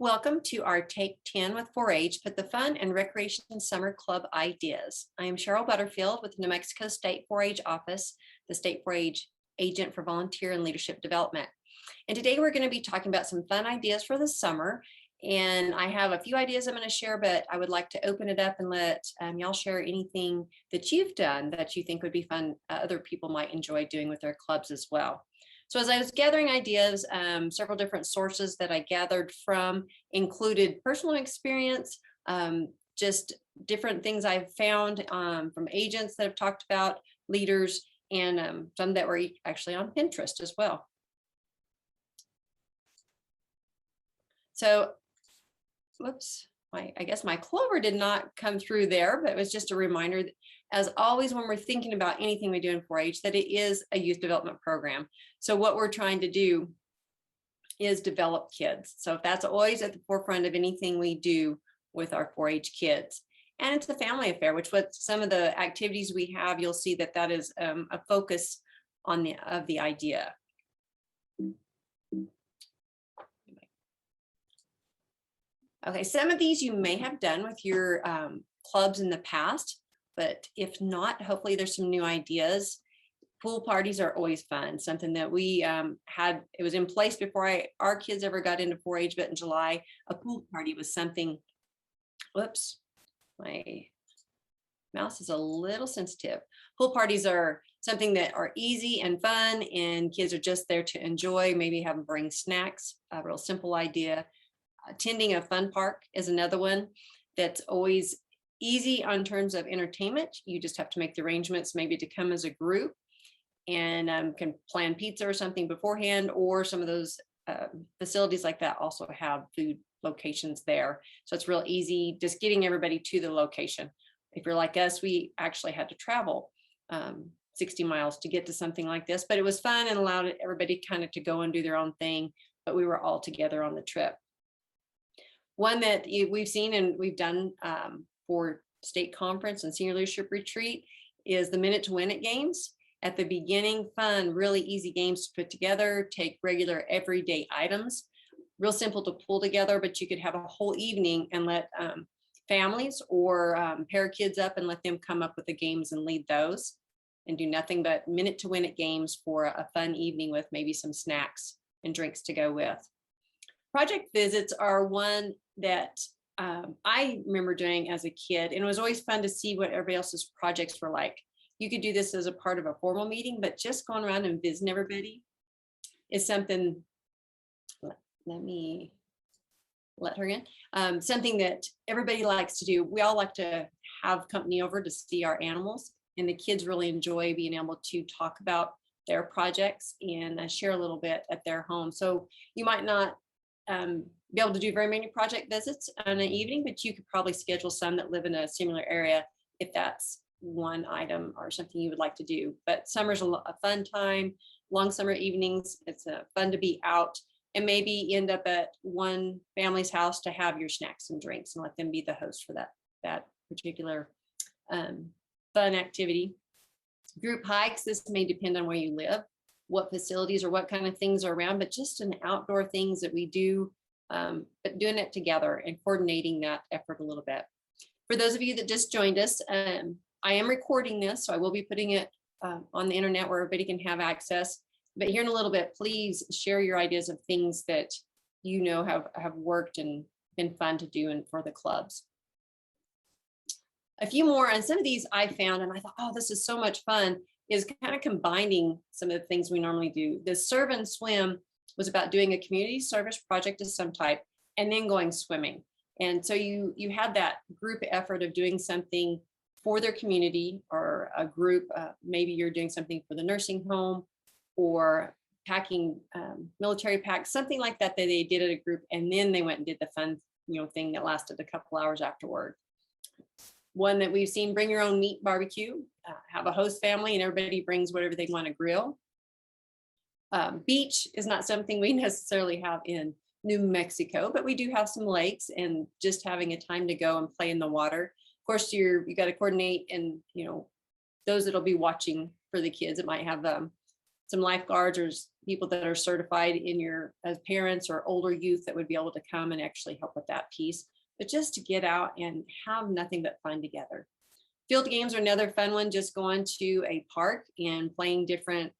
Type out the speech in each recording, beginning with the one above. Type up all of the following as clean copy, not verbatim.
Welcome to our Take 10 with 4-H, Put the Fun and Recreation Summer Club Ideas. I am Cheryl Butterfield with the New Mexico State 4-H Office, the State 4-H Agent for Volunteer and Leadership Development. And today we're going to be talking about some fun ideas for the summer. And I have a few ideas I'm going to share, but I would like to open it up and let y'all share anything that you've done that you think would be fun, other people might enjoy doing with their clubs as well. So as I was gathering ideas, several different sources that I gathered from included personal experience, just different things I've found from agents that have talked about, leaders, and some that were actually on Pinterest as well. So, whoops, I guess my clover did not come through there, but it was just a reminder that, as always, when we're thinking about anything we do in 4-H, that it is a youth development program. So what we're trying to do is develop kids. So that's always at the forefront of anything we do with our 4-H kids. And it's a family affair, which what some of the activities we have, you'll see that that is a focus on the idea. Okay, some of these you may have done with your clubs in the past, but if not, hopefully there's some new ideas. Pool parties are always fun, something that we had, it was in place before our kids ever got into 4-H, but in July, a pool party was something, whoops, my mouse is a little sensitive. Pool parties are something that are easy and fun, and kids are just there to enjoy, maybe have them bring snacks, a real simple idea. Attending a fun park is another one that's always easy on terms of entertainment. You just have to make the arrangements maybe to come as a group and can plan pizza or something beforehand, or some of those facilities like that also have food locations there. So it's real easy just getting everybody to the location. If you're like us, we actually had to travel 60 miles to get to something like this, but it was fun and allowed everybody kind of to go and do their own thing, but we were all together on the trip. One that we've seen and we've done for state conference and senior leadership retreat is the Minute to Win It games. At the beginning, fun, really easy games to put together, take regular everyday items, real simple to pull together, but you could have a whole evening and let families or pair kids up and let them come up with the games and lead those, and do nothing but Minute to Win It games for a fun evening with maybe some snacks and drinks to go with. Project visits are one that I remember doing as a kid, and it was always fun to see what everybody else's projects were like. You could do this as a part of a formal meeting, but just going around and visiting everybody is something, let me let her in, something that everybody likes to do. We all like to have company over to see our animals, and the kids really enjoy being able to talk about their projects and share a little bit at their home. So you might not be able to do very many project visits in an evening, but you could probably schedule some that live in a similar area if that's one item or something you would like to do. But summer's a fun time, long summer evenings. It's fun to be out and maybe end up at one family's house to have your snacks and drinks and let them be the host for that particular fun activity. Group hikes, this may depend on where you live, what facilities or what kind of things are around, but just an outdoor things that we do, but doing it together and coordinating that effort a little bit. For those of you that just joined us, I am recording this, so I will be putting it on the internet where everybody can have access. But here in a little bit, please share your ideas of things that you know have worked and been fun to do and for the clubs. A few more, and some of these I found and I thought, oh, this is so much fun, is kind of combining some of the things we normally do. The Serve and Swim was about doing a community service project of some type and then going swimming. And so you had that group effort of doing something for their community or a group. Maybe you're doing something for the nursing home or packing military packs, something like that they did at a group, and then they went and did the fun thing that lasted a couple hours afterward. One that we've seen, bring your own meat barbecue, have a host family and everybody brings whatever they want to grill. Beach is not something we necessarily have in New Mexico, but we do have some lakes, and just having a time to go and play in the water. Of course, you got to coordinate, and those that'll be watching for the kids, it might have some lifeguards or people that are certified in your as parents or older youth that would be able to come and actually help with that piece. But just to get out and have nothing but fun together. Field games are another fun one, just going to a park and playing different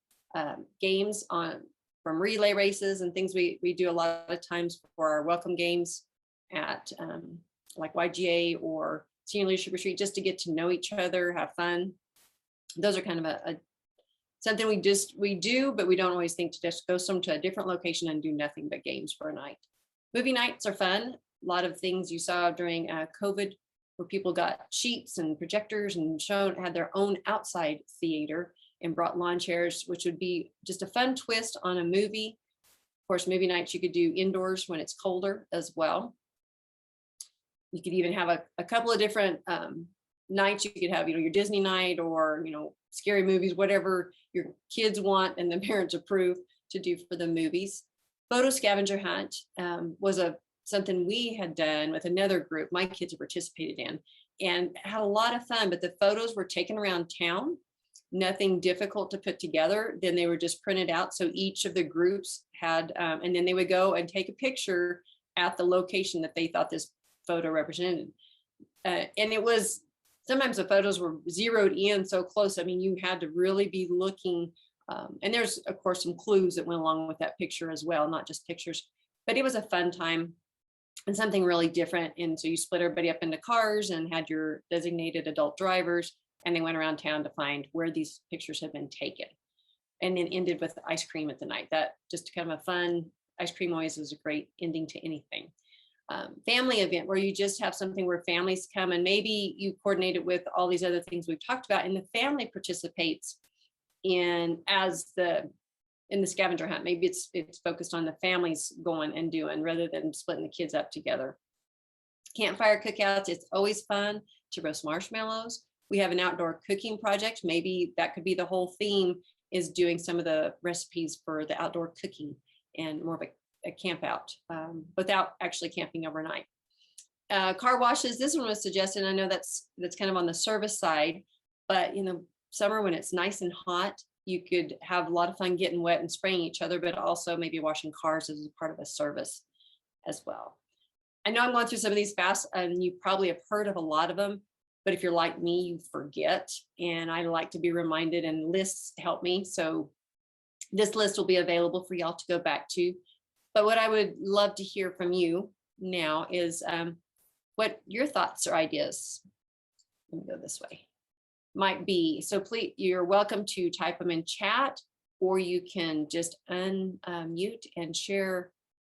games on from relay races and things we do a lot of times for our welcome games at like YGA or Senior Leadership Retreat, just to get to know each other, have fun. Those are kind of a something we do, but we don't always think to just go some to a different location and do nothing but games for a night. Movie nights are fun. A lot of things you saw during COVID, where people got sheets and projectors and had their own outside theater and brought lawn chairs, which would be just a fun twist on a movie. Of course, movie nights you could do indoors when it's colder as well. You could even have a couple of different nights. You could have, your Disney night or, scary movies, whatever your kids want and the parents approve to do for the movies. Photo scavenger hunt was something we had done with another group my kids have participated in and had a lot of fun, but the photos were taken around town, nothing difficult to put together. Then they were just printed out. So each of the groups had, and then they would go and take a picture at the location that they thought this photo represented. And it was, sometimes the photos were zeroed in so close. I mean, you had to really be looking. And there's, of course, some clues that went along with that picture as well, not just pictures, but it was a fun time and something really different. And so you split everybody up into cars and had your designated adult drivers, and they went around town to find where these pictures had been taken. And then ended with ice cream at the night. That just kind of a fun, ice cream always is a great ending to anything. Family event where you just have something where families come and maybe you coordinate it with all these other things we've talked about, and the family participates in the scavenger hunt. Maybe it's focused on the families going and doing rather than splitting the kids up together. Campfire cookouts, it's always fun to roast marshmallows. We have an outdoor cooking project. Maybe that could be the whole theme, is doing some of the recipes for the outdoor cooking and more of a camp out without actually camping overnight. Car washes, this one was suggested. I know that's kind of on the service side, but summer when it's nice and hot, you could have a lot of fun getting wet and spraying each other, but also maybe washing cars as a part of a service as well. I know I'm going through some of these fast and you probably have heard of a lot of them, but if you're like me, you forget. And I like to be reminded, and lists help me. So this list will be available for y'all to go back to. But what I would love to hear from you now is what your thoughts or ideas, let me go this way, might be. So please, you're welcome to type them in chat, or you can just unmute and share